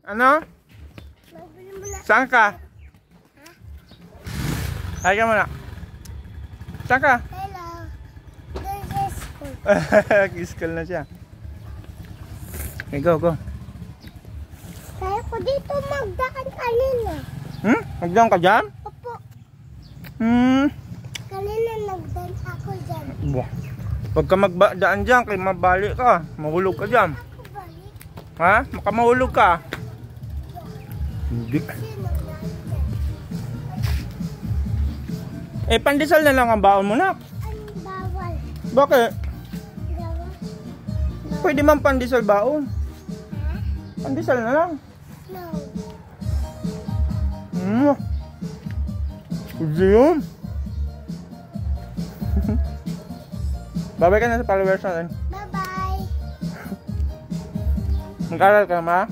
Ano? Saan ka? Hi ka muna. Saan ka? Hello. This is school. School na siya. Okay, go, go. Kaya ko dito magdaan kanina. Magdaan ka dyan? Opo. Kanina nagdaan ako dyan. Buah. Pag ka magdaan dyan, kay mabalik ka. Mahulog ka dyan. Ako balik. Ha? Makamahulog ka. Hindi. Sino na? Eh, pandesal na lang ang baon mo na. Ang bawal. Bakit? Bawal. Pwede man pandesal baon. Ha? Pandesal na lang. No. Pwede yun. Babay ka na sa followers natin. Bye-bye. Mag-aral ka ma?